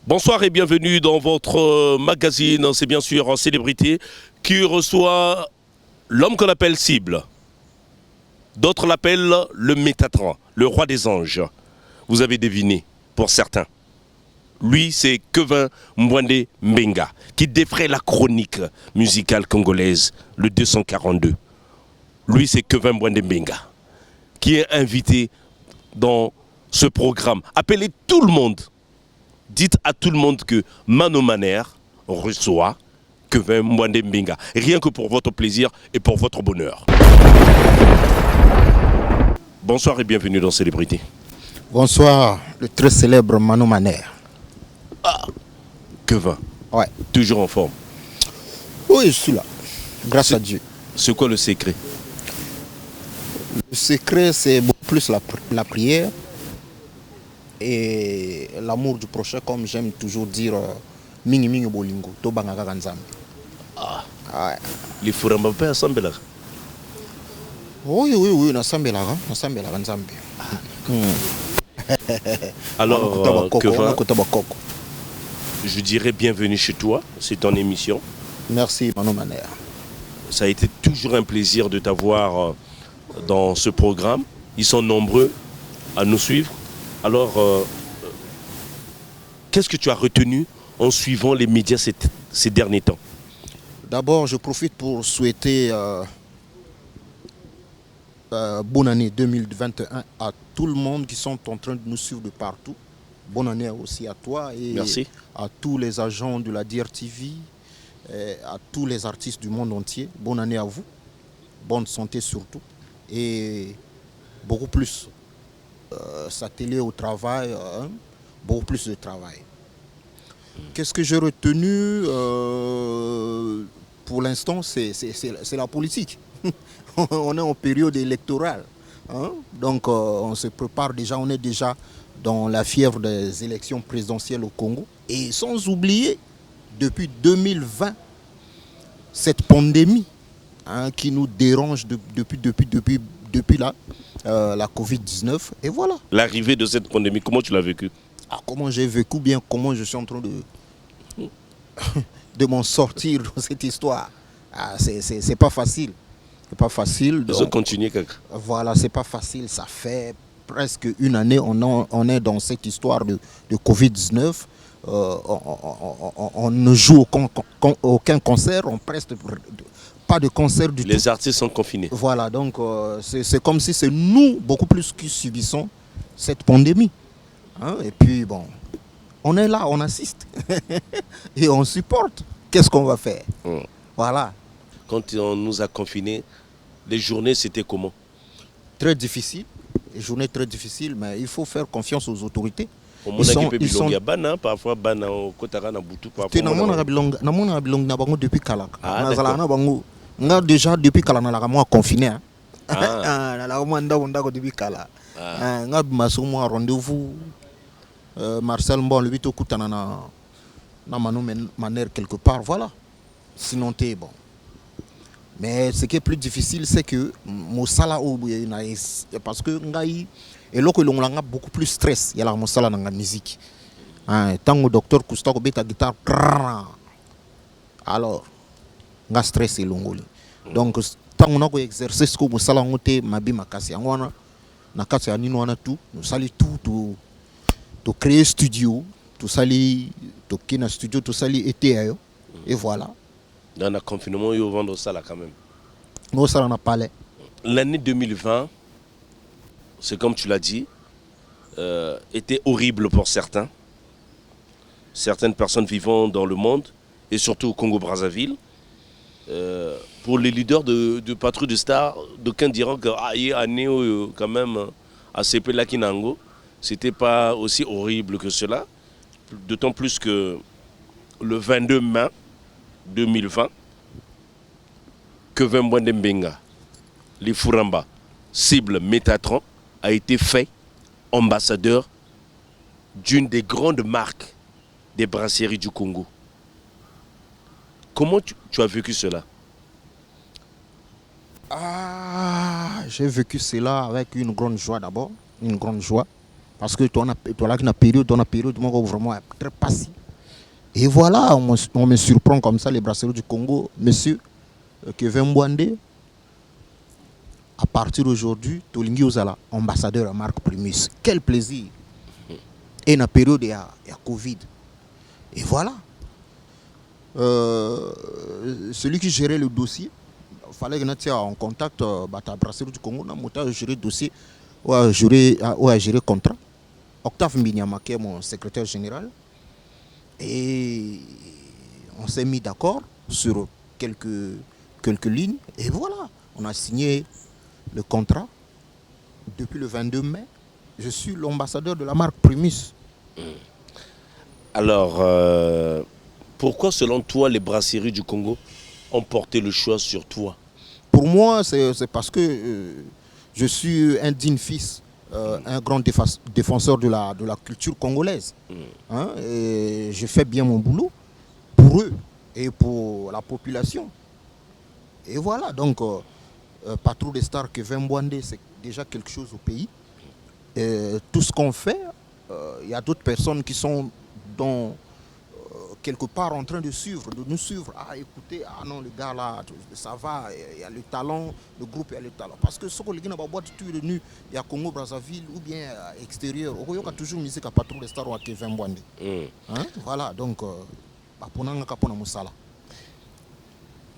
Bonsoir et bienvenue dans votre magazine, c'est bien sûr en célébrité, qui reçoit l'homme qu'on appelle Cible. D'autres l'appellent le Métatron, le roi des anges. Vous avez deviné, pour certains. Lui, c'est Kevin Mwande Mbenga, qui défraie la chronique musicale congolaise, le 242. Lui, c'est Kevin Mwande Mbenga, qui est invité dans ce programme. Appelez tout le monde. Dites à tout le monde que Mano Maner reçoit Kevin Mwande Mbenga. Rien que pour votre plaisir et pour votre bonheur. Bonsoir et bienvenue dans Célébrité. Bonsoir, le très célèbre Mano Maner. Ah, Kevin. Ouais. Toujours en forme. Oui, je suis là. Grâce à Dieu. C'est quoi le secret? Le secret, c'est beaucoup plus la prière et l'amour du prochain, comme j'aime toujours dire, mingi mingi bolingo, to bangaka kanzambe. Ah. Ouais. Les Furamba pas ensemble là. Oui, nasambela kanzambe. Alors, Kevin, je dirais bienvenue chez toi, c'est ton émission. Merci Mano Maner. Ça a été toujours un plaisir de t'avoir dans ce programme. Ils sont nombreux à nous suivre. Alors, qu'est-ce que tu as retenu en suivant les médias ces derniers temps? D'abord, je profite pour souhaiter bonne année 2021 à tout le monde qui sont en train de nous suivre de partout. Bonne année aussi à toi et merci. À tous les agents de la DRTV, à tous les artistes du monde entier. Bonne année à vous, bonne santé surtout et beaucoup plus s'atteler au travail, beaucoup plus de travail. Qu'est-ce que j'ai retenu pour l'instant, c'est la politique. On est en période électorale. Hein? Donc on se prépare déjà, on est déjà dans la fièvre des élections présidentielles au Congo. Et sans oublier, depuis 2020, cette pandémie qui nous dérange depuis là, la Covid-19. Et voilà. L'arrivée de cette pandémie, comment tu l'as vécu? Comment j'ai vécu bien, comment je suis en train de m'en sortir dans cette histoire. C'est pas facile. C'est pas facile. Ils ont continué quelque. Voilà, c'est pas facile. Ça fait presque une année, on est dans cette histoire de Covid-19. On ne joue aucun concert, on preste pas de concert du tout. Les artistes sont confinés. Voilà, donc c'est comme si c'est nous, beaucoup plus, qui subissons cette pandémie. Hein? Et puis bon, on est là, on assiste et on supporte. Qu'est-ce qu'on va faire? Voilà. Quand on nous a confinés, les journées c'était comment? Très difficile, les journées très difficiles, mais il faut faire confiance aux autorités. Ils sont parfois bana au kotara na butu parfois. Depuis kala. Nga déjà depuis kala na la moi confiné. Na moi ndako depuis kala. Nga masumo rendez-vous Marcel Mbon lui to kutana na Mano Maner quelque part, voilà. Sinon t'es bon. Mais ce qui est plus difficile, c'est que Moussala parce que ngai et là que l'on a beaucoup plus stress, il y a la Moussala dans la musique. Tant que docteur Kustako beta guitare, alors nga stress et l'ongoli. Donc tant qu'on a exercer ce que Moussala ngote mabi makasi angwana na kati ya nino wana tout, nous sali tout to créer studio, tout sali to kina studio, tout sali été ayo et voilà. Dans le confinement, ils vendent ça là quand même. Nous, ça, on a parlé. L'année 2020, c'est comme tu l'as dit, était horrible pour certains. Certaines personnes vivant dans le monde, et surtout au Congo-Brazzaville. Pour les leaders de patrouille de stars, d'aucuns diront que année quand même à CP Lakinango, c'était pas aussi horrible que cela. D'autant plus que le 22 mai 2020, Kevin Mwande Mbenga, les Furamba, Cible Métatron, a été fait ambassadeur d'une des grandes marques des brasseries du Congo. Comment tu as vécu cela? J'ai vécu cela avec une grande joie d'abord, une grande joie. Parce que tu as une période vraiment très passée. Et voilà, on me surprend comme ça, les brasseries du Congo. Monsieur Kevin Mbwande, à partir d'aujourd'hui, Tolingi Ozala, ambassadeur à Marc Primus. Quel plaisir. Et dans la période, il y a Covid. Et voilà. Celui qui gérait le dossier, il fallait que nous soyons en contact avec la brasserie du Congo. Nous avons géré le dossier, ou à gérer le contrat. Octave Mbinyama, qui est mon secrétaire général. Et on s'est mis d'accord sur quelques lignes. Et voilà, on a signé le contrat. Depuis le 22 mai, je suis l'ambassadeur de la marque Primus. Alors, pourquoi selon toi les brasseries du Congo ont porté le choix sur toi? Pour moi, c'est parce que je suis un digne fils. Un grand défenseur de la culture congolaise. Hein, et je fais bien mon boulot pour eux et pour la population. Et voilà, donc, Patrouille des Stars Kevin Mbwande, c'est déjà quelque chose au pays. Et tout ce qu'on fait, il y a d'autres personnes qui sont quelque part en train de nous suivre. Ah, écoutez, ah non, le gars là, ça va, il y a le talent, le groupe, il y a le talent. Parce que ce qu'on a boîte tout est venu, il y a Congo, Brazzaville ou bien extérieur. Il y a toujours musique à Patrouille des Stars ou à Kevin Mbwande. Voilà, donc,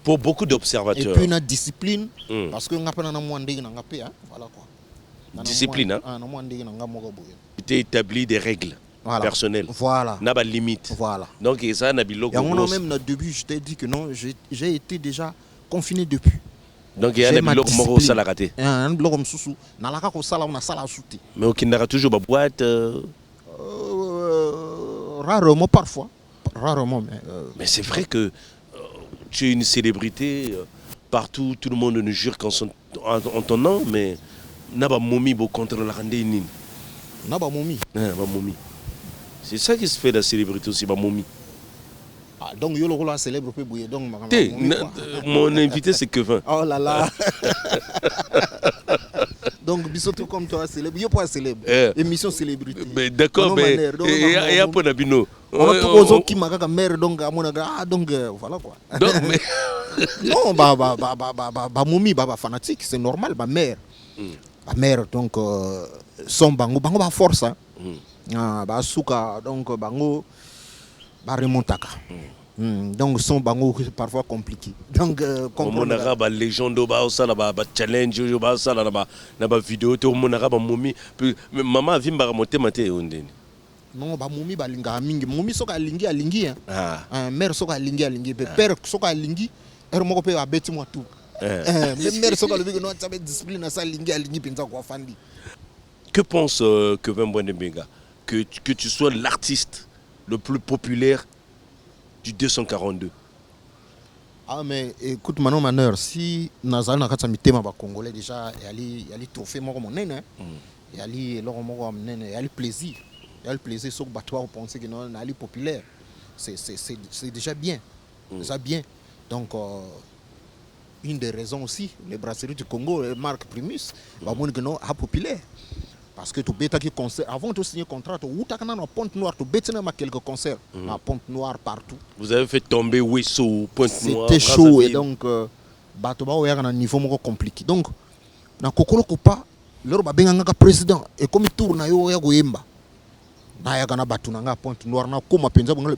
pour beaucoup d'observateurs. Et puis, une discipline, parce que nous avons voilà quoi. Discipline, hein? Tu as établi des règles. Voilà. Personnel. Voilà. N'a pas de limite. Voilà. Donc, ça n'a pas de limite. Même au début, je t'ai dit que non, j'ai été déjà confiné depuis. Donc, il y a un bloc mort ça l'a raté. Un bloc comme sous. Dans la cas ça on a ça la souté. Mais au Kinara toujours ma boîte. Rarement parfois. Rarement. Mais c'est vrai que tu es une célébrité partout. Tout le monde nous jure en ton nom, mais n'a pas momi contre la randine. N'a pas momi. C'est ça qui se fait la célébrité aussi, ma momie. Ah, donc, il y a le célèbre peu bouillé. Donc, mon invité, c'est Kevin. Oh là là. Donc, Bissoto comme toi, célèbre. Il n'y a pas célèbre. Émission célébrité. D'accord, mais il y a un peu d'abino. On a tout aux autres qui m'a dit mère, donc, voilà quoi. Non, momie, fanatique, c'est normal, ma mère. Ma mère, donc, son bango force. Souka, donc bango remontaka. Donc son bango parfois compliqué. Donc on a ba légende ba ça ba challenge ba ça na ba vidéo to on a ba momi maman vimba remonter maté ondeni. Non ba momi ba linga mingi momi soka lingi hein. Mère soka lingi père soka lingi er moko pe abeti moi tout. Même mère soka le bigo no tsabe discipline na sa lingi penza kwa fandi. Que pense Kevin Mbwande Mbenga que tu sois l'artiste le plus populaire du 242? Ah mais écoute maintenant maneur, si Nazal na katsa mitema ba congolais déjà il y a les trophées moko monene, il y a les loro moko monene, il y a le plaisir. Il y a le plaisir sur battre penser que non ali populaire. C'est déjà bien. Déjà bien. Donc une des raisons aussi, les brasseries du Congo, Marc Primus, ba mon que non populaire. Parce que tu bêta qui concert avant de signer contrat, tu as na Pointe-Noire, tu bêta na quelques concerts à Pointe-Noire partout. Vous avez fait tomber Wesso, Pointe-Noire. C'était chaud et donc Batoba ouais un niveau moins compliqué. Donc na kokolo kopa leur ba benga nga président et comme il tourne yo ya goyemba. Na ya kana batu na Pointe-Noire na koma penza bonga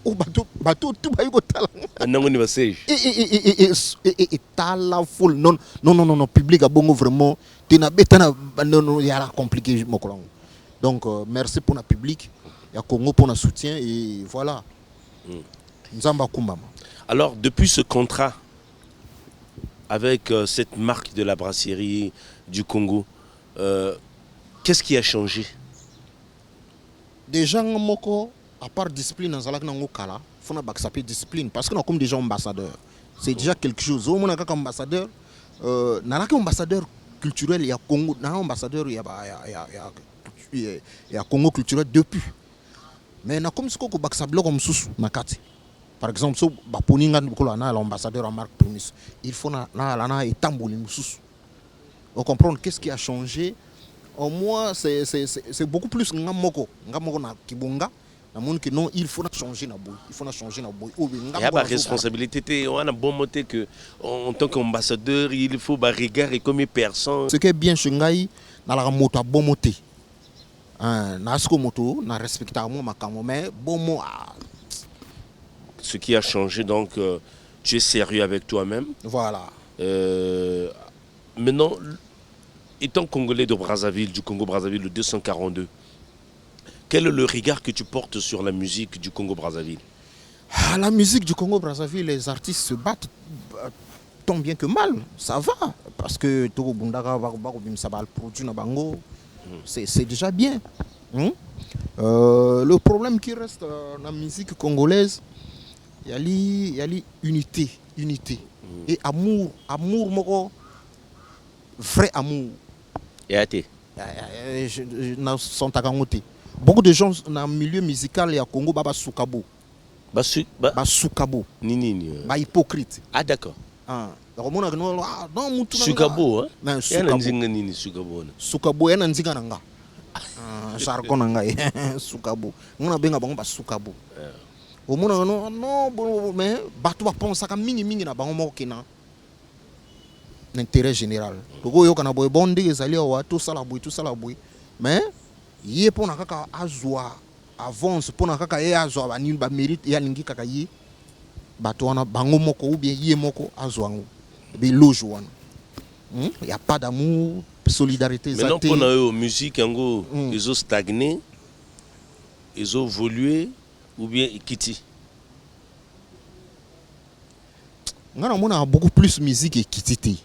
o bateau tout ba yuko tala. Nango ni basage. Et tala full non public a bongo vraiment. Non, il y a compliqué. Donc, merci pour le public. Il y a Congo pour le soutien. Et voilà. Alors, depuis ce contrat avec cette marque de la brasserie du Congo, qu'est-ce qui a changé? Déjà, à part discipline, il faut que discipline. Parce que nous sommes déjà ambassadeurs. C'est déjà quelque chose. Nous sommes ambassadeurs. Nous sommes ambassadeurs culturel, il y a Congo, dans l'ambassadeur, il y a Congo culturel depuis. Mais comme ce qu'on a bloc comme sous Nakati. Par exemple, si on a l'ambassadeur en marque Primus, il faut na tambouli sous. On comprend qu'est-ce qui a changé Au moins, c'est beaucoup plus ngamoko na kibunga. Que non, il faut changer na boy. Il faut changer na boy. Il y a la responsabilité. On a bon moté que en tant qu'ambassadeur, il faut regarder comme personne. Ce qui est bien chez Ngai, na la moto bon moté. Na sko moto, na respecter moi makamo mais bon mot. Ce qui a changé donc tu es sérieux avec toi-même. Voilà. Maintenant, étant congolais de Brazzaville, du Congo-Brazzaville, le 242, quel est le regard que tu portes sur la musique du Congo-Brazzaville? La musique du Congo-Brazzaville, les artistes se battent tant bien que mal. Ça va. Parce que Togo Bundara, c'est déjà bien. Le problème qui reste dans la musique congolaise, il y a l'unité. Et amour, moko, vrai amour. Et à té. Beaucoup de gens dans le milieu musical et à Congo, baba soukabo. Soukabo. Nini. Hypocrite. Ah d'accord. Non, Soukabo, hein? Soukabo, yana nzinga nanga. Jargon nanga. Soukabo. Ngona benga bango ba soukabo. Omona non, mais batu ba pensa ka mingi na bango moko kina. L'intérêt général. Togo yo kana boy bonde ezali wa tout ça la boy. Mais yé pona kaka azwa avance pona kaka ye azwa ba nini ba mérite ya lingi kaka yé bato wana bango moko ou bien yé moko azwa ngo be lojo wana. Y a pas d'amour, solidarité zate. Maintenant pona yo musique yango ils ont stagné, ils ont évolué ou bien ikiti. Ngana mona beaucoup plus musique et kititi.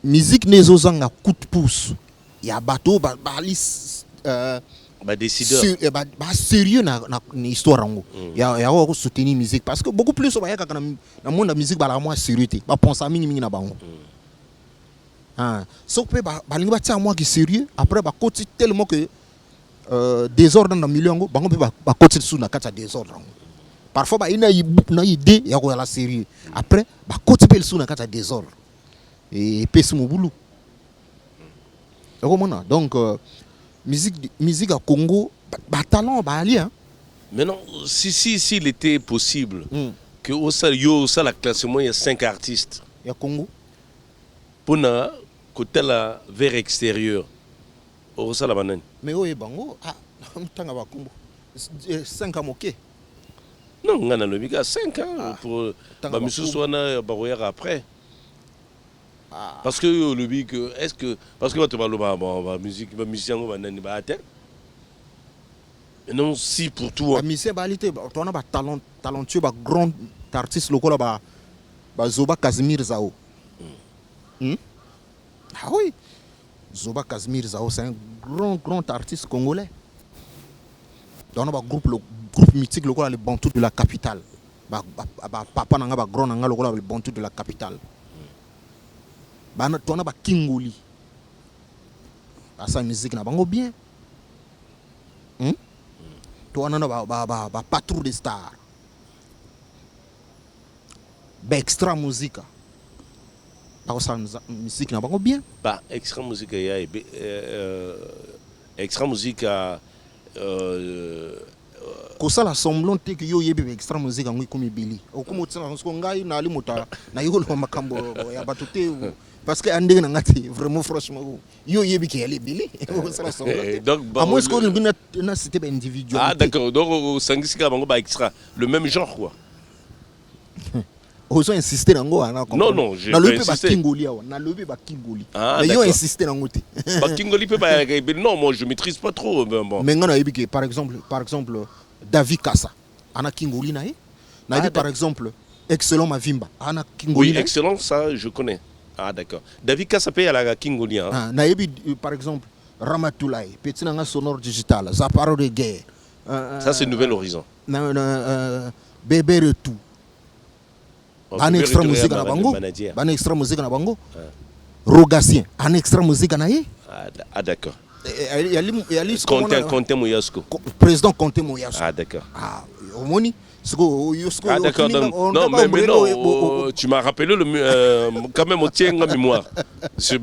Musique nezozanga coup de pouce. Il y a bateau décideur sérieux na histoire ango. Il y a soutenir musique parce que beaucoup plus ba yaka na monde la musique ba la moi sérieuxité. Ba penser mingi na bango. So pe ba lingi ba tia moi qui sérieux après ba côté tellement que désordre dans milieu ango bango pe ba côté sous na kata désordre ango. Parfois ba ina idée ya ko la sérieux. Après ba côté pe sous na kata désordre. Et pesi mo boulou. Donc, musique à Congo, talent, hein. Maintenant, si il était possible que au la classement, il y a 5 artistes. Il y a Congo. Pour na côté la vers extérieur. Au la banane. Mais oui, bango, tanga ba Congo. 5 ans ok. Non, on a le 5 ans pour ba monsieur soana ba après. Parce que le big est-ce que parce que tu parles de musique musicien on va pas atteindre non si pour tout musicien balité tu as talent talentueux grand artiste local Zoba Casimir Zao. Ah oui, Zoba Casimir Zao c'est un grand artiste congolais. Donc on a groupe mythique local les Bantous de la capitale. Papa nanga grand nanga local les Bantous de la capitale. Tu as Kingoli. Sa musique na bango bien. Tu as Patrouille des stars. Extra musique. Sa musique na bango bien. Extra musique ya extra musique ko sala semblant que yo yebe extra musique ngui comme Billy. Okumo tsana ko ngai na ali mota na yolo makambo ya batute. Parce que André Nangati, vraiment franchement, yo yebi qui est Billy. Donc, à moins que nous c'était individuel. Ah d'accord, donc au Sangisika bango ba extra, le même genre quoi. Ils ont insisté nango ana. Non, je vais insister. Na lobi ba Kingoli. Mais ils ont insisté nango te. Ba Kingoli peut ba non, moi je maîtrise pas trop bon. Mais ngana yebi que par exemple David Kassa, ana Kingoli na ye. Na yebi par exemple Excellent Mavimba, ana Kingoli. Oui, Excellent ça je connais. Ah d'accord. David Kassa paye à la Kingoli. Naïbi par exemple Ramatoulaye, petit nanga sonore digital, Zaparo de guerre. Ça c'est Nouvel Horizon. Bébé Retour. Ban extra musique na bango. Ban extra musique na bango. Rogatien, un extra musique na ye. Ah d'accord. Conté Mouyasco. Président Conté Mouyasco. Ah, d'accord. Ah, Omoni. Ah, d'accord. Non, mais non, tu m'as rappelé quand même, on tient en mémoire. C'est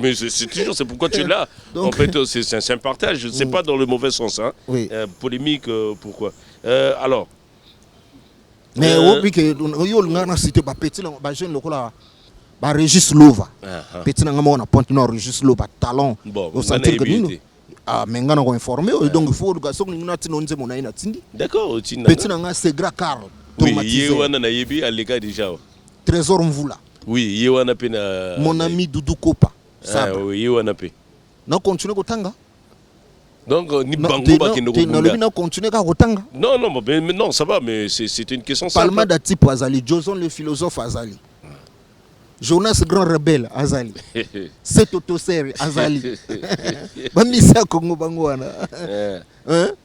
toujours, c'est pourquoi tu es là. Donc, en fait, c'est un partage, je ne sais pas dans le mauvais sens. Hein. Oui. Polémique, pourquoi alors. Mais oui, que on a cité petit jeune local Régis Lova. Petit n'a pas pointe nord Régis Lova talent. Bon, au centre que ah mais ngana ko informé donc il faut que so ngina tino nze mona ina tindi. D'accord, petit n'a c'est grand Carl. Oui, yewana na yebi alika déjà. Trésor Mvula. Oui, yewana pena. Mon ami Doudou Kopa. Ah oui, yewana pe. Na continue kotanga. Donc, ni bango ba kino kotanga. Non, non, ça va, mais c'est une question simple. Palma d'Atip Azali, Joson le philosophe Azali. Jonas grand rebelle Azali. C'est autosère Azali. Bamisa Kongo Bangwana.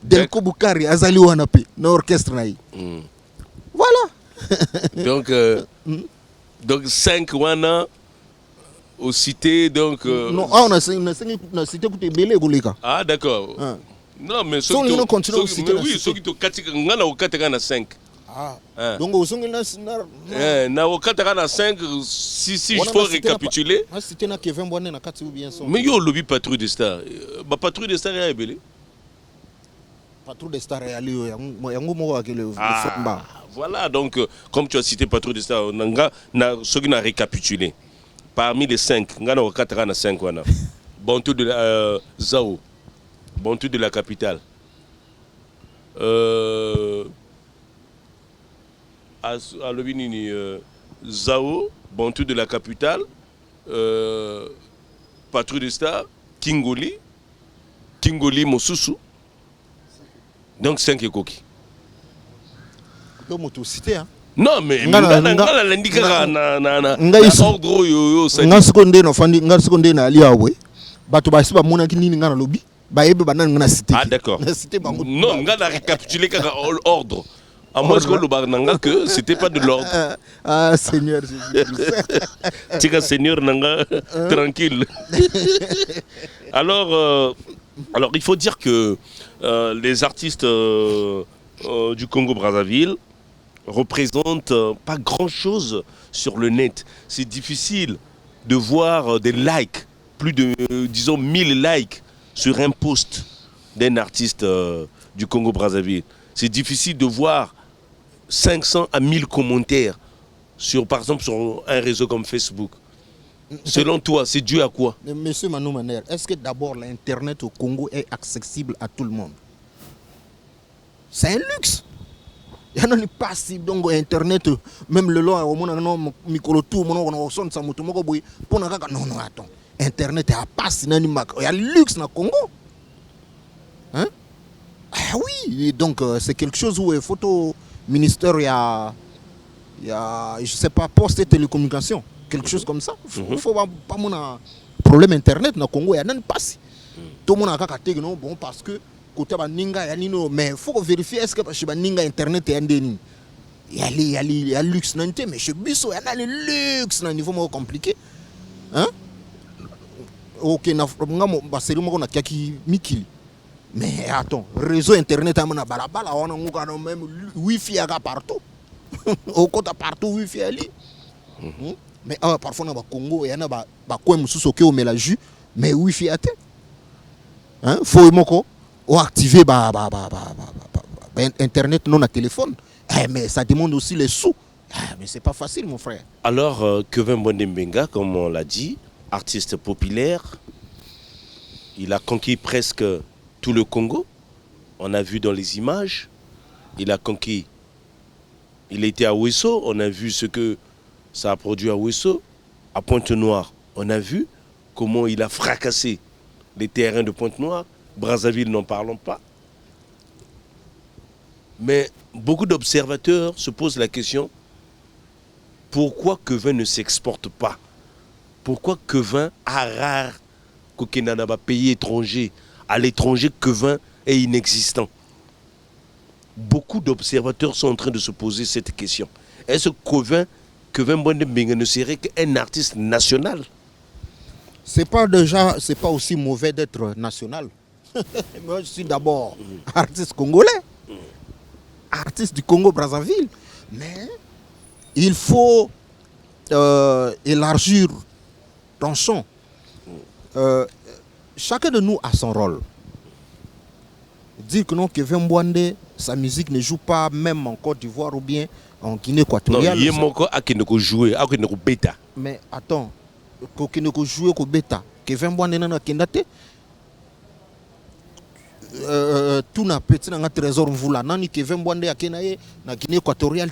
Delko Bukari Azali Wanapi, no orchestre naï. Voilà. Donc 5 wana au cité donc non, on a cité pour te belé golika. Ah d'accord. Non mais ceux qui continuent au cité. Oui, ceux qui te katika ngana au katika 5. Ah. Donc au son na au katika 5 si je faut récapituler. Ah cité na Kevin Bonne na kati ou bien son. Mais yo lobby patrouille des stars. Ba patrouille des stars ya belé. Patrouille des stars ya liyo yango moko akele fotba. Voilà, donc, comme tu as cité Patrouille de Star, ceux qui n'ont récapitulé. Parmi les 5, il y a 4 5. Bantou de la Zao, Bantou de la capitale. À l'Obinini, Zao, Bantou de la capitale, Patrouille de Star, Kingoli, Mosusu. Donc 5 et Koki. Non mais ah d'accord. Non, on a récapitulé ordre. À moins que c'était pas de l'ordre. Ah Seigneur Jésus. Seigneur nanga tranquille. Alors il faut dire que les artistes du Congo-Brazzaville représente pas grand-chose sur le net. C'est difficile de voir des likes, plus de, disons, 1000 likes sur un post d'un artiste du Congo-Brazzaville. C'est difficile de voir 500 à 1000 commentaires, par exemple, sur un réseau comme Facebook. Selon toi, c'est dû à quoi? Monsieur Manou Maner, est-ce que d'abord l'Internet au Congo est accessible à tout le monde? C'est un luxe. Il y a pas si donc internet même le long au monde micro tout mon son ça moto moko boy pour na non attends internet a pas si nani mak il y a luxe na Congo hein ah oui donc c'est quelque chose où il faut ministère il y a je sais pas poste et télécommunication quelque chose comme ça faut pas mon problème internet na Congo il y a nani pas si tout le monde a kaka non bon parce que côté baninga ya nino mais faut vérifier est-ce que chez baninga internet est ndeni il y a luxe nante mais chez biso il y a le luxe na niveau moins compliqué hein OK na ngamo baseri moko na kiaki mikili mais attends réseau internet amana balabala on nguka no même wifi ya partout au côté partout wifi ali mais parfois na ba Congo il y en a ba quoi mususu ke o melaju mais wifi ate hein faut moko ou activer internet non à téléphone mais ça demande aussi les sous mais c'est pas facile mon frère. Alors Kevin Mbonde-Mbenga, comme on l'a dit, artiste populaire, il a conquis presque tout le Congo. On a vu dans les images, il a conquis, il était à Ouesso, on a vu ce que ça a produit à Ouesso, à Pointe-Noire, on a vu comment il a fracassé les terrains de Pointe-Noire. Brazzaville, n'en parlons pas. Mais beaucoup d'observateurs se posent la question, pourquoi Kevin ne s'exporte pas? Pourquoi Kevin a rare qu'aucun pays étranger? À l'étranger, Kevin est inexistant. Beaucoup d'observateurs sont en train de se poser cette question. Est-ce que Kevin Mbonde-Mbenga ne serait qu'un artiste national? C'est pas aussi mauvais d'être national. Moi, je suis d'abord artiste congolais, artiste du Congo-Brazzaville. Mais il faut élargir ton champ. Chacun de nous a son rôle. Dire que non, Kevin Mbouande, sa musique ne joue pas même en Côte d'Ivoire ou bien en Guinée équatoriale. Non, il y a encore à qui ne jouer, à qui ne bêta. Mais attends, qui ne joue au bêta. Kevin Mbouande n'a kendate. Tout n'a petit dans un trésor voula. Nani Kevin Mbouande a kenaye na Guinée équatoriale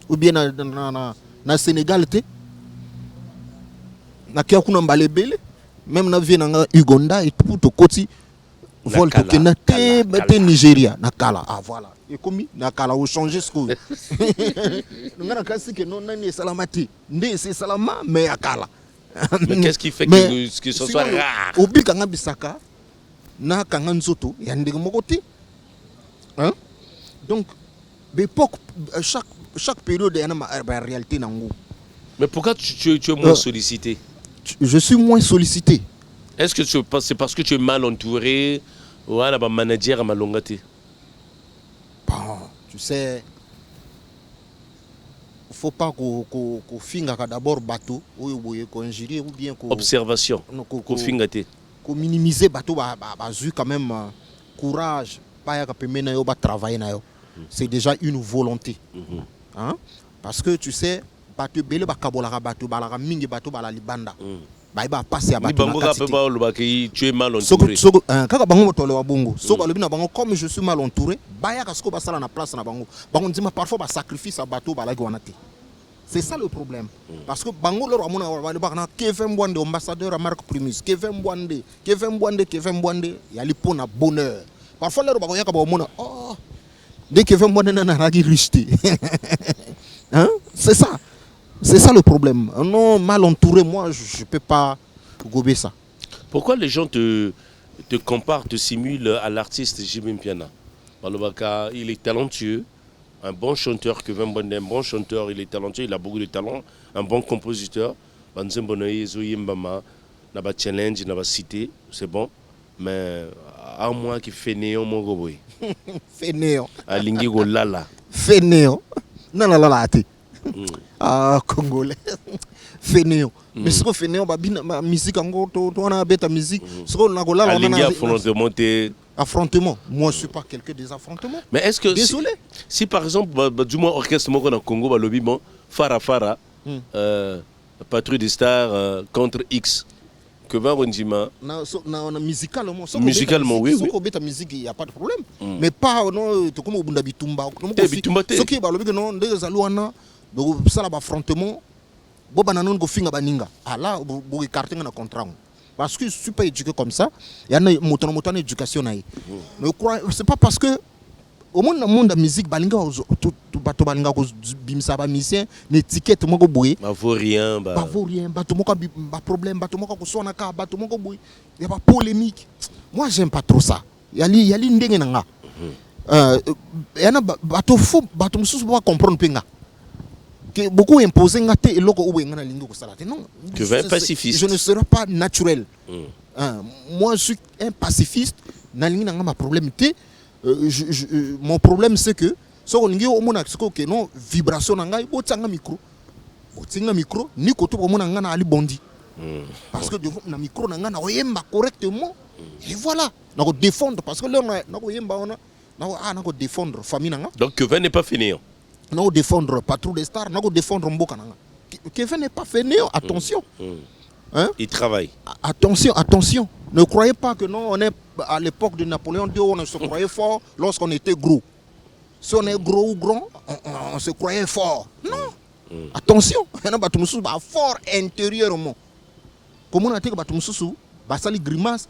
ou bien na Sénégal na kia kuna mbalebele même na vie na Uganda et tout au côté vol tokena te Nigeria na kala ah voilà et comme na kala au changer ce que ngana kasi que non nani salamati ndé c'est salama mais akala mais qu'est-ce qui fait que ce soit rare obi kanga bisaka na kanga nzoto ya ndenge moko te hein donc l'époque chaque période il y a une réalité nango. Mais pourquoi tu es moins sollicité? Je suis moins sollicité. Est-ce que c'est parce que tu es mal entouré ou un manager à malongate? Bon, tu sais, il ne faut pas qu'on finga d'abord bateau ou injurier ou bien observation. Qu'on finga qu'on minimiser bateau quand même courage pas ya kapemena yo ba travailler na yo. C'est déjà une volonté. Hein? Parce que tu sais, bateau belé ba kabolaka bateau balaka mingi bateau bala libanda. Ba iba passer à bateau. Tu es mal entouré. Kaka bango tole wa bongo. So ba lobi na bango comme je suis mal entouré, ba ya kasko ba sala na place na bango. Bango ndima parfois ba sacrifice à bateau bala gwanate. C'est ça le problème. Parce que bango leur amona wa ba na Kevin Mbouande ambassadeur à Marc Primus. Kevin Mbouande, yali pona bonheur. Parfois leur bango ya ka ba mona oh dès que Kevin Mbouande na ragi richeté. Hein? C'est ça. C'est ça le problème. Non, mal entouré, moi, je ne peux pas gober ça. Pourquoi les gens te comparent, te simulent à l'artiste Jimmy Mpiana? Il est talentueux, un bon chanteur, Kevin Mbouande, un bon chanteur, il est talentueux, il a beaucoup de talent, un bon compositeur. Challenge, cité, c'est bon. Mais à moi qui fait néon, mon goboy. Fait néon. À Lingi Golala. Fait néon. Non, non, non, ah, Congolais. Fainéant. Mais ce que fainéant, ma musique, on a bête musique. Ce qu'on a là, on a affrontement. Moi, je ne suis pas quelqu'un des affrontements. Mais est-ce que. Désolé. Si par exemple, du moins, orchestre au Congo, le lobby, Farah, Patrouille des Stars contre X. Que va Rondima musicalement. Musicalement, oui. Si on musique, il n'y a pas de problème. Mais pas, non, comme au Bunda Bitumba. Ce qui est le lobby, non, des alouana. Donc ça là affrontement boba nanon go finga baninga ala bo écarter na contrat parce que je suis pas éduqué comme ça il y a une éducation naïe mais c'est pas parce que au monde de musique balinga tout bato balinga ko bimsa ba musicien l'étiquette moko boye ba vaut rien bato moko ba problème bato moko ko sona ka bato moko boye il y a pas polémique moi j'aime pas trop ça yali ndenge nanga y a bato fou bato mususu ba comprendre penga que beaucoup imposé ngate et loko ou ngana lingo ko salate non que un pacifiste je ne serai pas naturel moi je suis un pacifiste na lingi na ma problème mon problème c'est que so lingi o mona que non vibration na ngai botanga micro ni ko to mona ngana ali bondi parce que na micro na ngana oyemba correctement et voilà na ko défendre parce que là na ko yemba ona na ko défendre famille na nga donc que n'est pas fainéant. Non défendre Patrouille des Stars, non défendre Mboka. Kevin n'est pas fainéant, attention. Hein? Il travaille. Attention. Ne croyez pas que non, on est à l'époque de Napoléon II, on se croyait fort lorsqu'on était gros. Si on est gros ou grand, on se croyait fort. Non. Attention. Il y a un fort intérieurement. Comme on a dit que Batumususu, Basali grimace.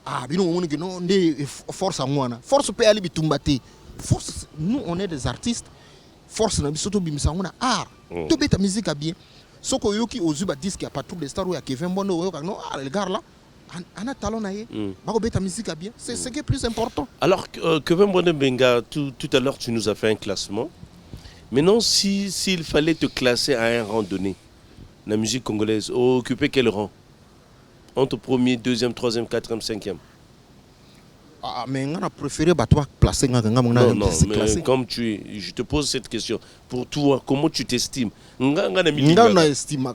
Ah, non, force à moi. Force peut aller bitumbate. Force, nous, on est des artistes. Force na biso to bimisa on a art to beta musique a bien soko yoki ozuba disque ya Patrouille des Stars ou ya Kevin Mbouande non le gars là on a talent naé ba ko beta musique a bien c'est ce qui est plus important. Alors Kevin Mbouande Benga tout à l'heure tu nous as fait un classement. Maintenant s'il fallait te classer à un rang donné la musique congolaise occuper quel rang entre premier, deuxième, troisième, quatrième, cinquième? Ah, mais on a préféré placer non, mais comme je te pose cette question. Pour toi, comment tu t'estimes? On estime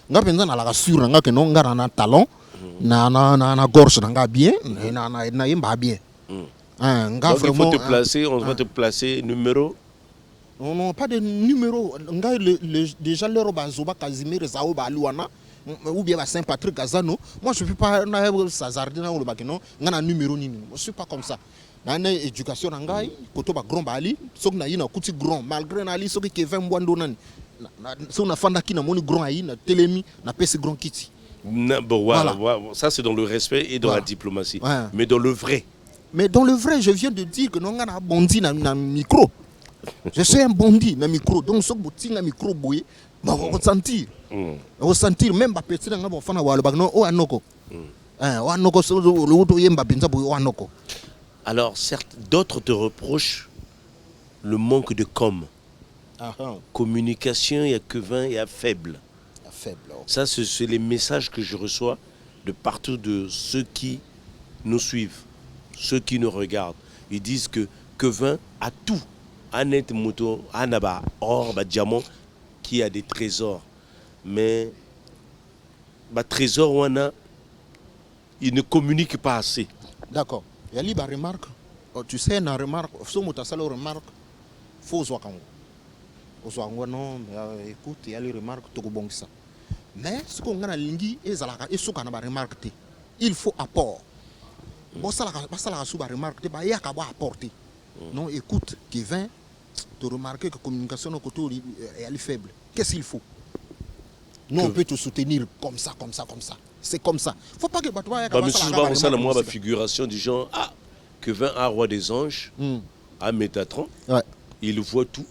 na talent, na gorge bien, na bien. Donc il faut te placer, on va te placer numéro. Non, pas de numéro. Déjà leur bazoba Casimir Zaoba Luana ou bien Saint-Patrick Gazano. Moi je ne peux pas Sazardina ou le Bagino, un numéro ni. Je ne suis pas comme ça. Dans l'éducation nangai, koto ba grand bali, sok na yina kuti grand malgré na li sok ke 20 mwando nani. So na fanda ki na moni grand ayi na telemi na pesi grand kiti. Bon, voilà. Ça c'est dans le respect et dans la diplomatie. Mais dans le vrai. Mais dans le vrai, je viens de dire que non on a bondi na micro. Je suis un bondi na micro, donc ce que na micro boy, on ressentir. On ressentir même pas petit na bon fana walo bagno o anoko. O anoko so le woto yemba pinza boy o anoko. Alors certes, d'autres te reprochent le manque de communication, il y a que 20 et à faible. Ça c'est les messages que je reçois de partout de ceux qui nous suivent, ceux qui nous regardent. Ils disent que 20 a tout. Anet moto, anaba, or, diamant, qui a des trésors. Mais, trésor, il ne communique pas assez. D'accord. Il y a une remarque. Tu sais, une remarque, si tu as une remarque, il faut que non, écoute, il y a une remarque, tu as ça. Mais ce qu'on a lingi, il faut apport. Bon, ça, la remarque, il y a qu'à apporter. Non, écoute, Kevin, tu remarques que la communication est faible. Qu'est-ce qu'il faut? Nous, on peut te soutenir comme ça. C'est comme ça. Il ne faut pas que mais souvent, ça, moi, la figuration du genre, Kevin, un roi des anges, à Métatron, il voit tout,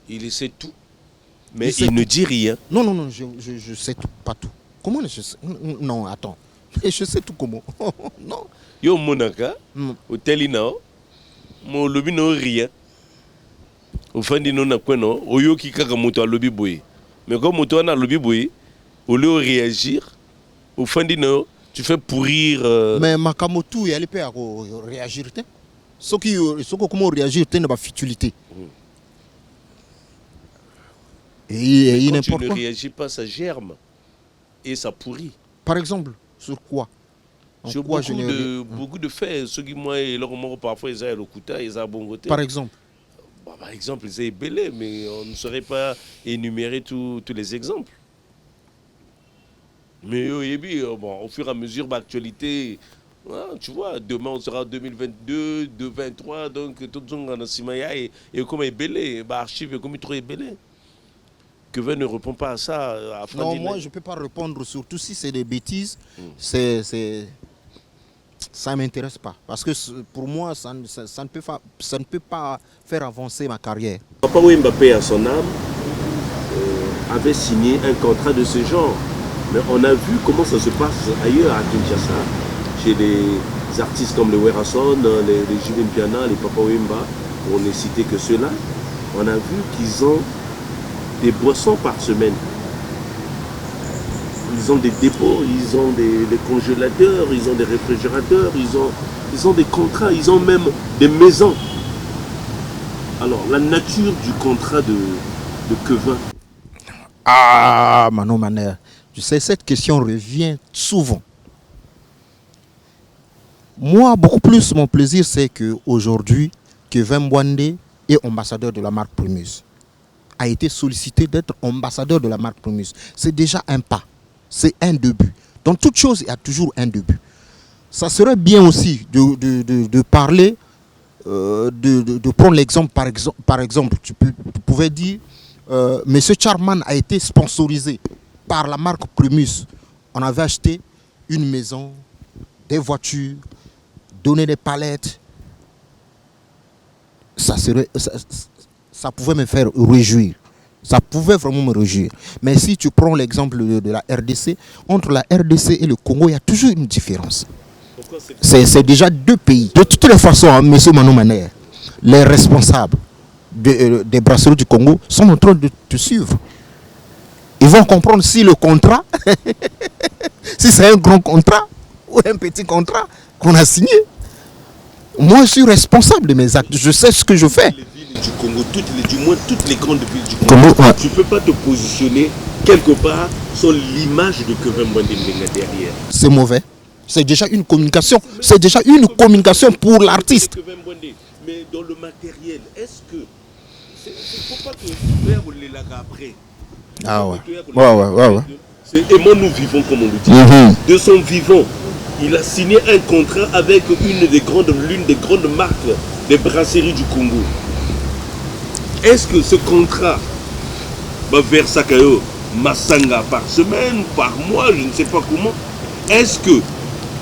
il sait tout, mais il ne dit rien. Non, je sais tout, pas tout. Comment je sais? Non, attends. Je sais tout comment. Non. Yo, Monaka, au Telina, mon lobby n'a rien. Au fin de non, au yo qui kaka moto à lobby boy. Mais comme moto a lobby boy, au lieu de réagir, au fin de non, tu fais pourrir. Mais Makamoto, il y a les pères réagir. Ce qui comment réagir, c'est une futilité. Et quand tu ne réagis pas, ça germe et ça pourrit. Par exemple, sur quoi? Sur beaucoup de faits. Ceux qui moi et leur mort parfois ils ont le couteau, ils ont bon côté. Par exemple. Par exemple, ils ont belé, mais on ne saurait pas énumérer tous les exemples. Mais au fur et à mesure, l'actualité, tu vois, demain on sera en 2022, 2023, donc tout le monde et comme il est belé, archive comme il trouve belé. Kevin ne répond pas à ça. Non, moi je ne peux pas répondre, surtout si c'est des bêtises. Ça ne m'intéresse pas. Parce que pour moi, ça ne peut pas faire avancer ma carrière. Papa Mbappé, à son âme, avait signé un contrat de ce genre. Mais on a vu comment ça se passe ailleurs à Kinshasa, chez les artistes comme le Werason, les Julien Piana, les Papa Wemba, pour ne citer que ceux-là. On a vu qu'ils ont des boissons par semaine. Ils ont des dépôts, ils ont des congélateurs, ils ont des réfrigérateurs, ils ont des contrats, ils ont même des maisons. Alors, la nature du contrat de Kevin. Ah, Manon Maner, tu sais, cette question revient souvent. Moi, beaucoup plus, mon plaisir, c'est qu'aujourd'hui, Kevin Mbwande est ambassadeur de la marque Primus. A été sollicité d'être ambassadeur de la marque Primus. C'est déjà un pas. C'est un début. Dans toute chose, il y a toujours un début. Ça serait bien aussi de parler, de prendre l'exemple, par exemple, tu pouvais dire, M. Charman a été sponsorisé par la marque Primus. On avait acheté une maison, des voitures, donné des palettes. Ça pouvait me faire réjouir. Ça pouvait vraiment me réjouir. Mais si tu prends l'exemple de la RDC, entre la RDC et le Congo, il y a toujours une différence. C'est déjà deux pays. De toutes les façons, hein, M. Manon Maner, les responsables des brasseries du Congo sont en train de te suivre. Ils vont comprendre si le contrat, si c'est un grand contrat ou un petit contrat, qu'on a signé. Moi, je suis responsable de mes actes. Je sais ce que je fais. Les villes du Congo, du moins toutes les grandes villes du Congo, Comment, ouais. tu ne peux pas te positionner quelque part sur l'image de Kevin Mbonde derrière. C'est mauvais. C'est déjà une communication. C'est déjà une communication pour l'artiste. Mais dans le matériel, est-ce que... Il ne faut pas que faire les lagas après. Ah ouais. Ouais. Et moi, nous vivons, comme on le dit. De son vivant, il a signé un contrat avec l'une des grandes marques des brasseries du Congo. Est-ce que ce contrat va vers Sakayo, Massanga par semaine, par mois, je ne sais pas comment. Est-ce que,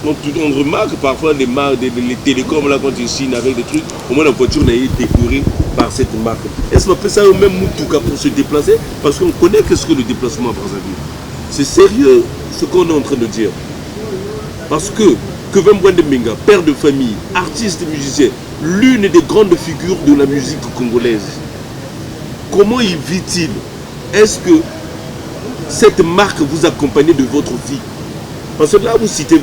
on remarque parfois les télécoms là quand ils signent avec des trucs, au moins la voiture n'a été décorée par cette marque. Est-ce qu'on peut ça au même Moutouka pour se déplacer? Parce qu'on connaît qu'est-ce que le déplacement à Brazzaville. C'est sérieux ce qu'on est en train de dire. Parce que Kevin Mbonde Menga, père de famille, artiste et musicien, l'une des grandes figures de la musique congolaise, comment y vit-il? Est-ce que cette marque vous accompagne de votre vie? Parce que là, vous citez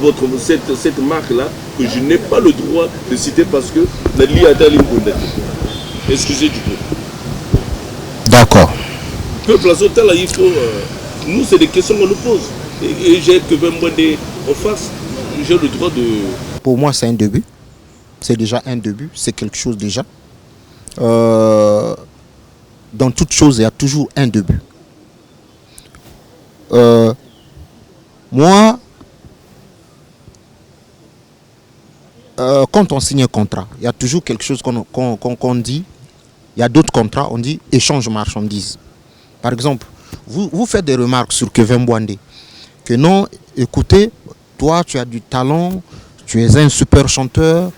cette marque-là, que je n'ai pas le droit de citer parce que Nali Atali Mbonde. Excusez du peu. D'accord. Peuple là, il faut... nous, c'est des questions qu'on nous pose. Et j'ai Kevin Mbonde en face. J'ai le droit de... Pour moi, c'est un début. C'est déjà un début. C'est quelque chose déjà. Dans toute chose, il y a toujours un début. Moi, quand on signe un contrat, il y a toujours quelque chose qu'on dit. Il y a d'autres contrats, on dit échange marchandises. Par exemple, vous faites des remarques sur Kevin Mbonde. Que non, écoutez, toi, tu as du talent, tu es un super chanteur,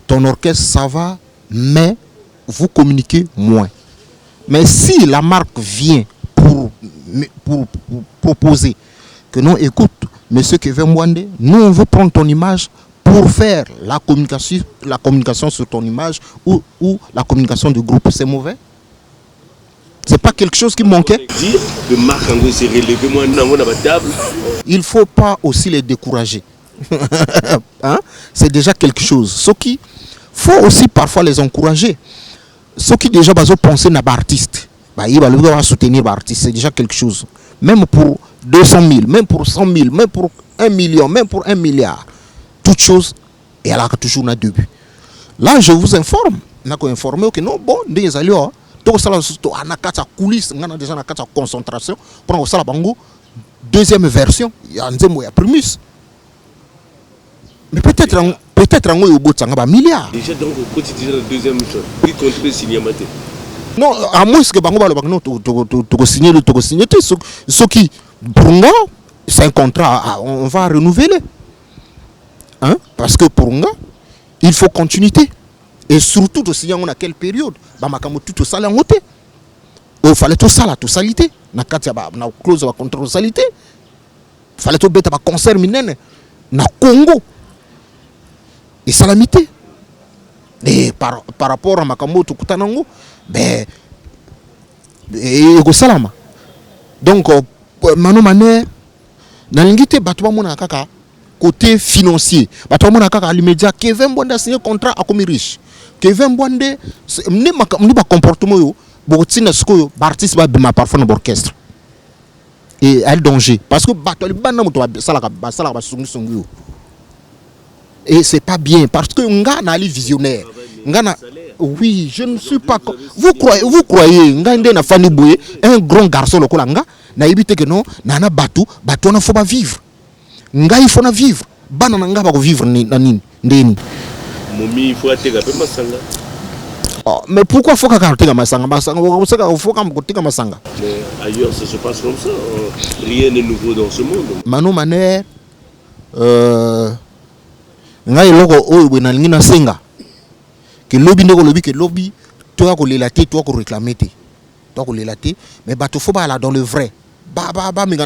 ton orchestre, ça va, mais vous communiquez moins. Mais si la marque vient pour proposer que non, écoute, monsieur Kevin Mbonde, nous, on veut prendre ton image pour faire la communication sur ton image ou la communication du groupe, c'est mauvais? C'est pas quelque chose qui manquait. Il ne faut pas aussi les décourager. Hein? C'est déjà quelque chose. Ce qui faut aussi parfois les encourager. Ceux qui déjà penser à l'artiste, ils vont soutenir l'artiste. C'est déjà quelque chose. Même pour 200 000, même pour 100 000, même pour 1 million, même pour 1 milliard. Toute chose, et elle a toujours un début. Là, je vous informe. Je vous informe que non, bon, des alliés. Donc ça on a quatre coulisses, on a déjà quatre concentration pour ça la bango deuxième version, il y a un primus. Mais peut-être en au bout de milliards. Déjà donc au quotidien la deuxième chose, qui contre signer maté. Non, à moins que bango ba non to signer ce qui pour moi c'est un contrat, on va renouveler. Hein? Parce que pour moi, il faut continuité. Et surtout aussi on a quelle période ba makambo tout ça la ngote il fallait tout ça la tout salité na kati ba na close ba contrôle salité fallait tout beta ba concert minene na Congo et salamité et par rapport à makambo tout kutanango ben et go salama donc mano mané na lingité batwa mona kaka côté financier batwa mona kaka l'immédiat Kevin Mbonde a signé contrat à comme riche Kevin Mbonde ni ba comportement yo botina sko artiste ba bima parfois dans orchestre et elle danger parce que batoli bana moto ba sala ba sungu et c'est pas bien parce que nga na ali visionnaire nga na oui je ne suis pas vous croyez nga ndé na Fani Boye un grand garçon lokola nga na ibité que non na batu na faut pas vivre nga il faut na vivre bana nga ba ko vivre ni na nini ndeni Momi il faut atteindre peu masanga. Oh, mais pourquoi faut qu'à masanga faut qu'à masanga. Mais ailleurs ça se passe comme ça. Rien n'est nouveau dans ce monde. Mano mané ngai loko oyo bwe na ngina senga que lobby ndeko lobby que lobby toi ko lelater toi ko réclamer toi ko lelater mais bato faut pas là dans le vrai ba mais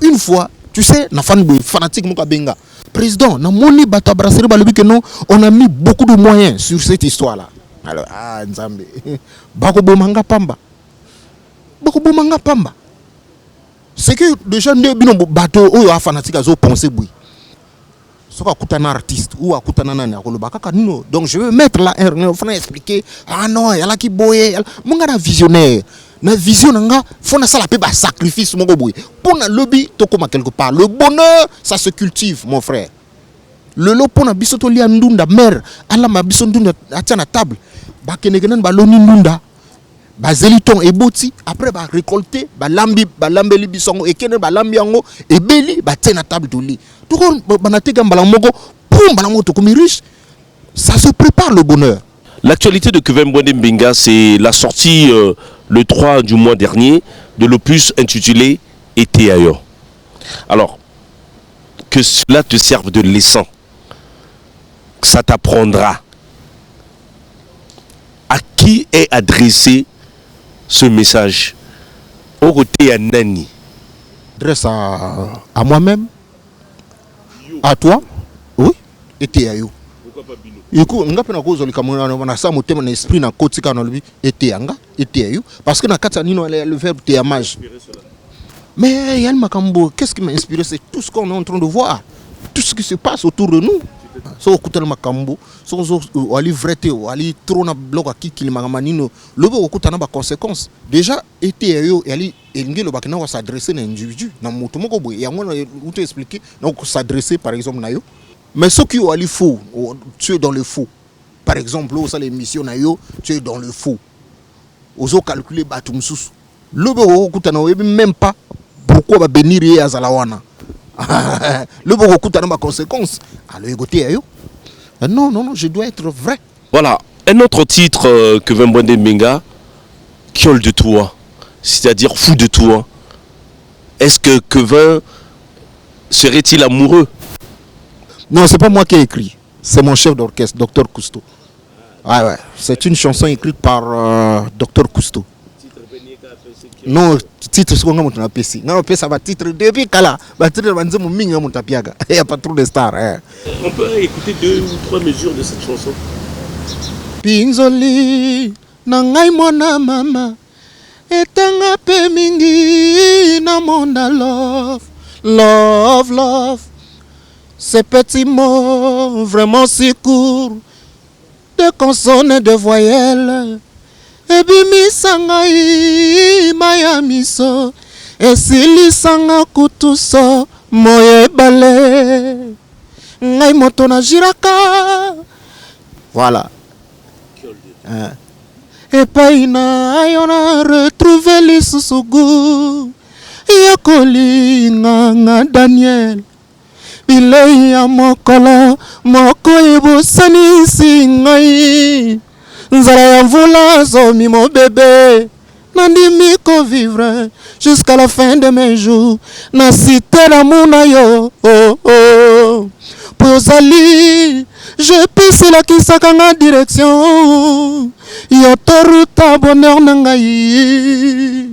une fois tu sais na fan boy fanatique muka benga président na moni bato brasserie ba lobby que non on a mis beaucoup de moyens sur cette histoire là alors nzambe bako bomanga pamba c'est que déjà ne bino bato oyo a fanatique azo penser boy un artiste ou donc je veux mettre là un expliquer ah non il y a là qui boye mon gars visionnaire na vision nga faut na sala pe ba sacrifice mon boy pour na lobby to comme quelque part le bonheur ça se cultive mon frère le lot pour na biso to lia ndunda mère ala ma biso ndunda atia na table ba kenegenen ba loni ndunda ba zeliton eboti après ba récolter ba lambeli bisongo ekene ba lambi yango ebeli ba tia na table to li to ko banateka mbala moko pour mbala moko to comme riche ça se prépare le bonheur. L'actualité de Kevin Bwende Mbinga, c'est la sortie le 3 du mois dernier de l'opus intitulé Été ailleurs. Alors, que cela te serve de leçon, que ça t'apprendra. À qui est adressé ce message? Au côté à Nani. Adresse à moi-même, à toi, oui, Été ailleurs. Écoute, nga pena cause na sa motema na esprit na kotika na lubi été parce que na kata nino le verbe téamage. Mais Yann Makambo, qu'est-ce qui m'a inspiré? C'est tout ce qu'on est en train de voir, tout ce qui se passe autour de nous. So kutel Makambo, so ali vrete o ali trona bloc aki kilimanganino, le bo okutana ba conséquences. Déjà été ali elingi le bakina va s'adresser à un individu na moto moko boy ya ngona ou te expliquer donc s'adresser par exemple na yo. Mais ceux qui ont allé faux, tu es dans le faux. Par exemple, où ça les missions, tu es dans le faux. Aux autres calculer batum sous. Le bureau même pas pourquoi va bénir à Zalawana. Le bureau coûte ma conséquence. Alors écoutez, non, je dois être vrai. Voilà, un autre titre que Vembwende Mbinga, Kiol de toi, c'est-à-dire fou de toi. Est-ce que Kevin serait-il amoureux? Non, c'est pas moi qui ai écrit. C'est mon chef d'orchestre, Dr Cousteau. Ah ouais, c'est une chanson écrite par Dr Cousteau. Non, titre c'est qu'on a PC. Non, ça va titre depuis Kala. Il n'y a pas trop de stars. On peut écouter 2 ou 3 mesures de cette chanson. Pinzoli, nangai mwana mama, etanga pe mingi na monda love. Ces petits mots vraiment si courts, de consonnes et de voyelles. Ebimi sangai mayamiso, esili sanga kutuso moye bale. Ngai moto na jiraka. Voilà. Et paina ayona retrouver lisusugu. Yokoli nga Daniel. Bilei ya mokolo moko ebosani ngai nzala ya mvula zomi mon bébé nandimi ko vivre jusqu'à la fin de mes jours na cité l'amour na yo pozali je pisse la kisaka nga direction yo toruta bonheur na ngai.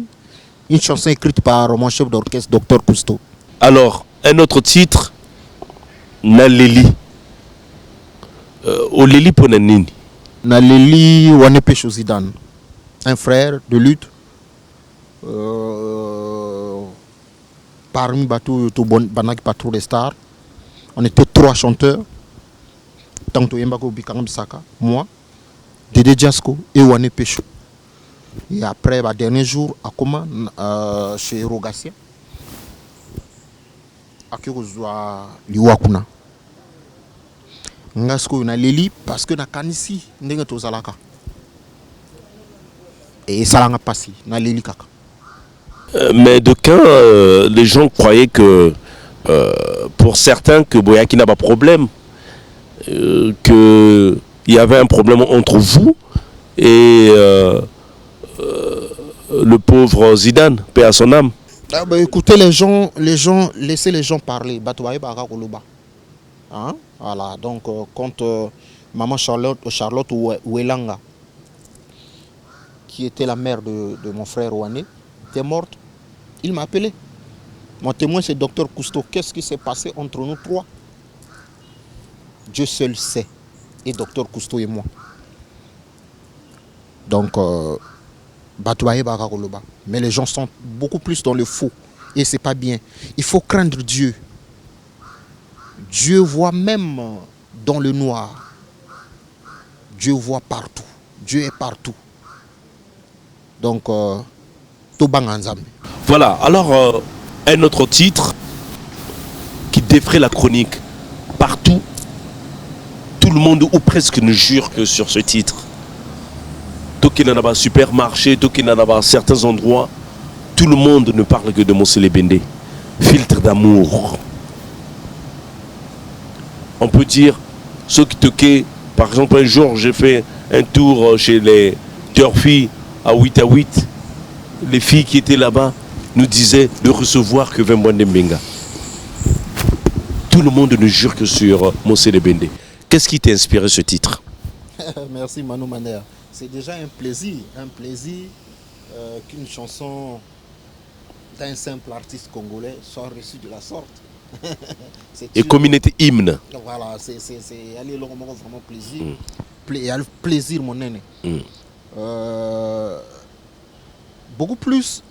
Une chanson écrite par mon chef d'orchestre Dr Cousteau. Alors, un autre titre, Naleli. Oleli Ponanini. Naleli Wanepe Zidane, un frère de lutte. Parmi Batou Banak Patrou des Stars, on était 3 chanteurs. Tanto Yembako Bikangam Saka, moi, Dédé Diasco et Wanepe. Et après, dernier jour, à Koma, chez Rogassia. Akiozwa liwakuna ngasko na leli parce que na kanisi ndenge tozalaka et salanga pasi na leli kaka. Mais de quand les gens croyaient que pour certains que Boyaki n'a pas de problème, que il y avait un problème entre vous et le pauvre Zidane, paix à son âme. Ah bah écoutez les gens, laissez les gens parler. Hein? Voilà, donc quand maman Charlotte Ouelanga, qui était la mère de mon frère Ouané, était morte, il m'a appelé. Mon témoin c'est Dr Cousteau. Qu'est-ce qui s'est passé entre nous 3? Dieu seul sait. Et Dr Cousteau et moi. Donc mais les gens sont beaucoup plus dans le faux et c'est pas bien. Il faut craindre Dieu. Dieu voit même dans le noir. Dieu voit partout. Dieu est partout. Donc, voilà, alors un autre titre qui défraie la chronique. Partout, tout le monde ou presque ne jure que sur ce titre. Tout qui n'en a pas supermarché, tout qui n'en a pas certains endroits, tout le monde ne parle que de Mosele Bende. Filtre d'amour. On peut dire, ceux qui toquaient, par exemple un jour j'ai fait un tour chez les Turfis à 8 les filles qui étaient là-bas nous disaient de recevoir que Vembwande Mbenga. Tout le monde ne jure que sur Mosele Bende. Qu'est-ce qui t'a inspiré ce titre? Merci Manu Maner. C'est déjà un plaisir qu'une chanson d'un simple artiste congolais soit reçue de la sorte. Et communauté hymne. Voilà, c'est aller vraiment plaisir. Plaisir mon aîné. Beaucoup plus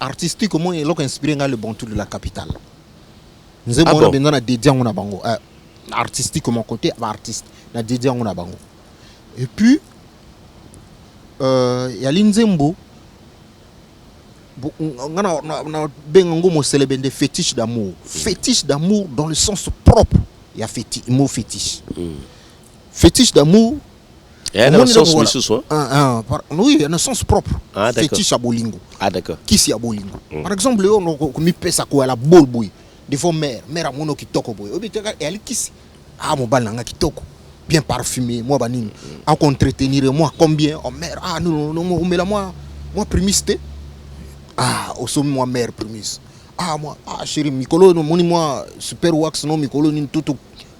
artistiquement et inspiré le bon tour de la capitale. Nous avons dédié à bango. Artistiquement côté artiste, na dédié à bango. Et puis il y a l'Inzembo. Mosele Bende fétiche d'amour. Fétiche d'amour dans le sens propre. Il y a mot fétiche. Fétiche d'amour. Il y a un sens oui, il y a un sens propre. Ah, fétiche à Bolingo. Ah, d'accord. Qui c'est à Bolingo? Par exemple, on a mis pesa quoi la bol boy. Des fois mère à mono qui toko boy. Et elle qui c'est? Ah, mon balanga qui toko. Bien parfumé, moi banine. À entretenir moi combien? Oh mère, ah non, mais là moi primiste. Ah, au sommet moi mère primise. Ah moi, ah chérie Mikolo no moni moi super wax non Mikolo ni tout.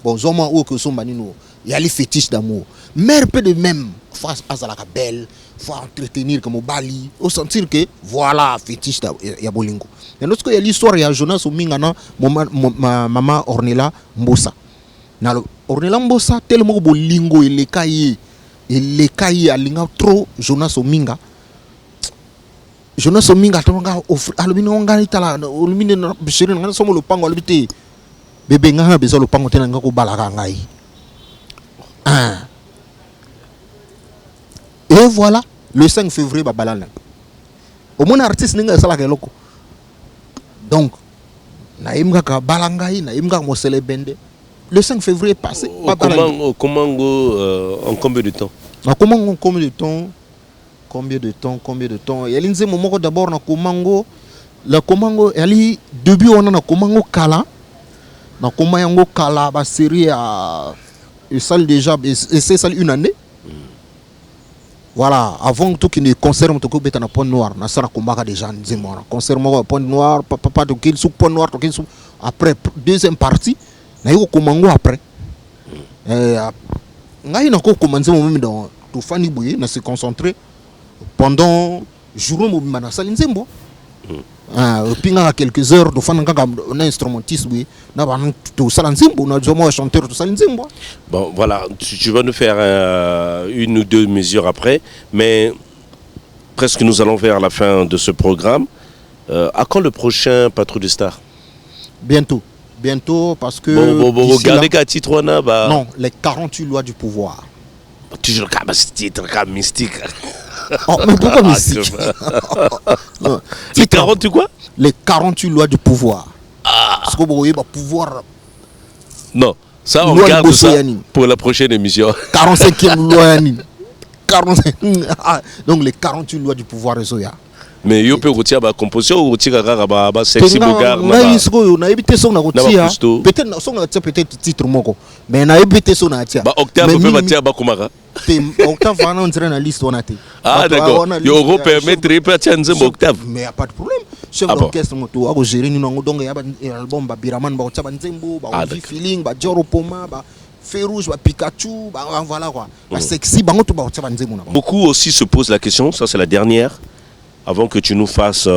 Bon, zoma ou que son banino. Il y a les fétiches d'amour. Mère peut de même face à la belle, faut entretenir comme au Bali, au sentir que voilà fétiche ya bolingo. Et lorsque il y a l'histoire il y a Jonas Omingana, maman Ornella Mbosa. Na Ornella Mbosa tellement bolingo il les cahiers alinga trop Jonas Ominga. Jonas Ominga tonga alumino ngani tala alumino bishiri ngana somo le pango alubite bébé ngana bezo le pango tena ngako balaka ngai. Et voilà, le 5 février babalana. Au moins artiste ninga sala keloko. Donc naimga ka balangai naimga Mosele Bende. Le 5 février passé. Comment en combien de temps? Combien de temps? Il y a l'inze moment d'abord na Komango. La Komango, il y a début on a na Komango Kala. Na Komango Kala ba série à salle déjà et c'est ça une année. Voilà, avant tout qui ne concerne tout que na Pont Noir, na sara Kombaka déjà nzemora. Concerne Pont Noir, papa de quel sous Pont Noir, quel sous après deuxième partie, na yo Komango après. Ngai na ko commencer moment dans tout fani boye na se concentrer pendant jour mo bimana sali nzembo. Pinga quelques heures de fan un instrumentiste oui na ba tout sala nzembo na jomo chanteur tout sala nzembo. Bon voilà, tu vas nous faire une ou deux mesures après, mais presque nous allons vers la fin de ce programme. À quand le prochain Patrouille de Stars? Bientôt parce que regardez qu'à titre bah non, les 48 lois du pouvoir. Toujours comme ce titre comme mystique. Oh, mais pourquoi mystique? Non. Les 48 quoi? Les 48 lois du pouvoir. Parce que vous voyez, pouvoir. Non, ça on garde ça pour la prochaine émission. 45e loi. 45. Donc les 48 lois du pouvoir Zoya. Mais yo peut retirer la composition ou retirer la sexy bogard. Na éviter son na retirer. Peut-être son na peut-être titre moko. Mais na éviter son na tia. Ba octave peut retirer ba kumara. Octave va entrer dans la liste on a été. Ah d'accord. Yo permettre de retirer nzembo octave. Mais y a pas de problème. Chef d'orchestre moto a gérer ni nango donc y a album ba Biraman ba otaba nzembo ba feeling ba Joro Poma ba Férouge, Pikachu, voilà quoi. Sexy, beaucoup aussi se posent la question, ça c'est la dernière, avant que tu nous fasses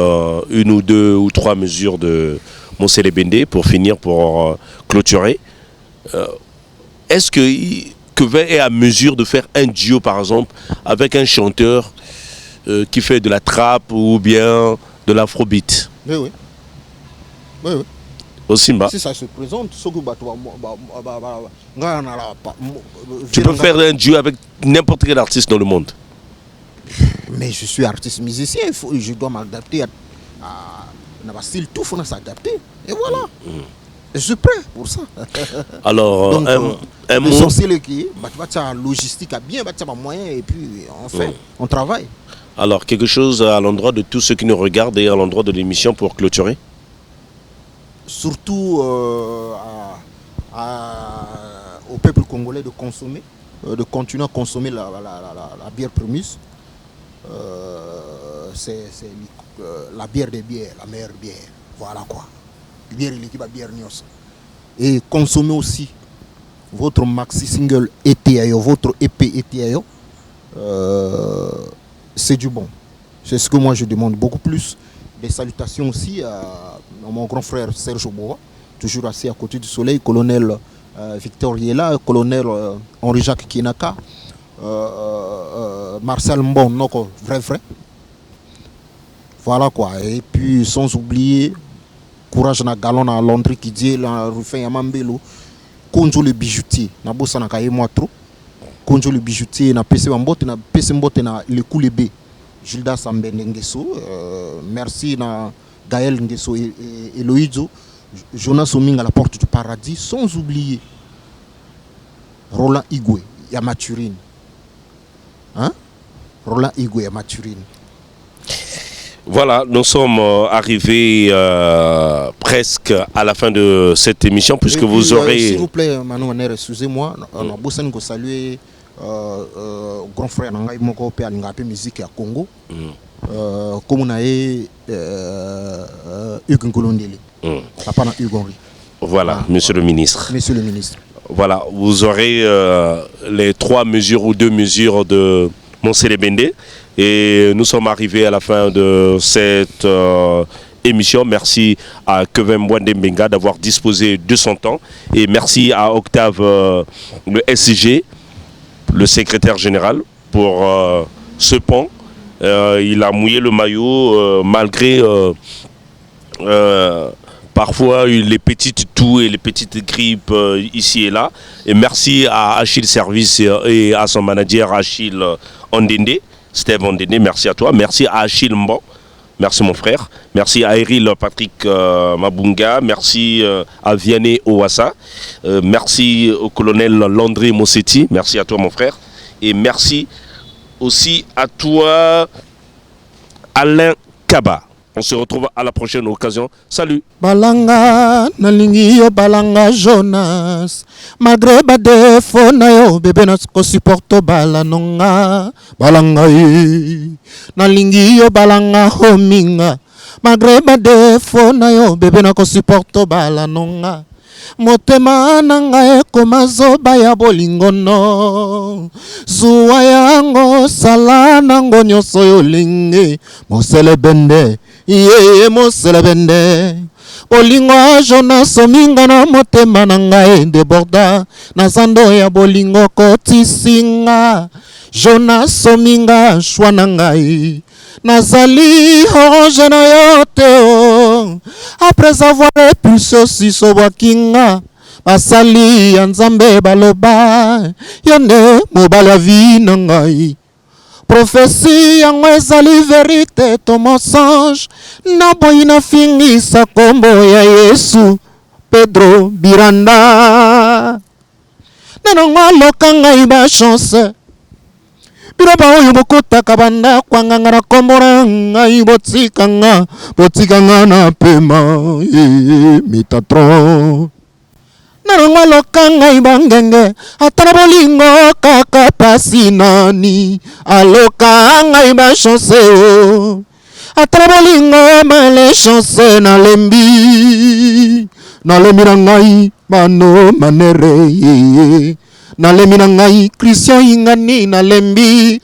une ou deux ou trois mesures de Mosele Bende pour finir, pour clôturer. Est-ce que Vin est à mesure de faire un duo par exemple avec un chanteur qui fait de la trappe ou bien de l'afrobeat? Oui. Au Simba. Si ça se présente, tu peux faire un duo avec n'importe quel artiste dans le monde. Mais je suis artiste musicien, je dois m'adapter à un style, tout faut s'adapter. Et voilà. Je suis prêt pour ça. Alors, donc, un mot. L'essentiel qui la logistique a bien, moyen et puis on fait, on travaille. Alors, quelque chose à l'endroit de tous ceux qui nous regardent et à l'endroit de l'émission pour clôturer? Surtout au peuple congolais de consommer, de continuer à consommer la bière Primus. C'est la bière des bières, la meilleure bière. Voilà quoi. Bière l'équipe à bière Nios. Et consommer aussi votre maxi single ETIAO, votre EP ETIAO. C'est du bon. C'est ce que moi je demande beaucoup plus. Des salutations aussi à mon grand frère Serge Boa, toujours assis à côté du soleil, colonel Victor Yela, colonel Henri-Jacques Kinaka, Marcel Mbon, vrai. Voilà quoi. Et puis sans oublier, courage na galon à Londres qui dit la rue Yamambelo, Konjo le bijoutier, na bossa na kaye moi trop. Konjo le bijoutier na PC Mbote na le Koulébé. Gilda Sambene Ngeso, merci na Gaël Ngeso et Eloïdzo, Jonas Oming à la porte du paradis, sans oublier Roland Igwe, Yamaturine. Hein? Roland Igwe, Yamaturine. Voilà, nous sommes arrivés presque à la fin de cette émission, puisque vous aurez... S'il vous plaît, Manou, excusez-moi, on a besoin de saluer grand frère Nangai Moko pe alingape musique à Congo. Comme on a eu Hugues Ngolondeli. Papa na Hugues Henry. Voilà, monsieur le ministre. Monsieur le ministre. Voilà, vous aurez les 3 mesures ou 2 mesures de Monsele Bende. Et nous sommes arrivés à la fin de cette émission. Merci à Kevin Mwande Mbenga d'avoir disposé de son temps. Et merci à Octave, le SCG, le secrétaire général, pour ce pont. Il a mouillé le maillot malgré parfois les petites toux et les petites grippes ici et là. Et merci à Achille Service et à son manager Achille Ondende, Steve Ondende, merci à toi. Merci à Achille Mbo, merci mon frère. Merci à Eril Patrick Mabunga, merci à Vianney Ouassa, merci au colonel Landry Mossetti, merci à toi mon frère. Et merci aussi à toi Alain Kaba. On se retrouve à la prochaine occasion. Salut. Balanga nalingi yo balanga Jonas. Malgré ba defo na yo bébé na ko supporto balanonga. Balanga nalingi yo balanga hominga. Malgré ba defo na yo bébé na ko supporto balanonga. Motema nanga ekoma zoba ya bolingono. Zuwa yango sala nango nyonso yo lingi. Mosele bende Iye Mosele bende bolingo Jonas Ominga na motema na ngai deborda na zando ya bolingo kotisinga. Jonas Ominga shwa na ngai nazali orange na yo te après avoir repulsé aussi sobwakinga basali ya nzambe baloba yone mobali ya vi na ngai. Prophétie yango ezali vérité to mensonge na boyi na fingisa kombo ya Yesu Pedro Biranda nanongo aloka ngai ba chance biloba oyo bokotaka banda kwanganga na kombo na ngai botikanga na pema Metatron nanongo aloka ngai bangenge atala bolingo kaka pasi nani aloka ngai ba chance atala bolingo male chance nalembi na ngai mano manere nalembi na ngai Christian ingani nalembi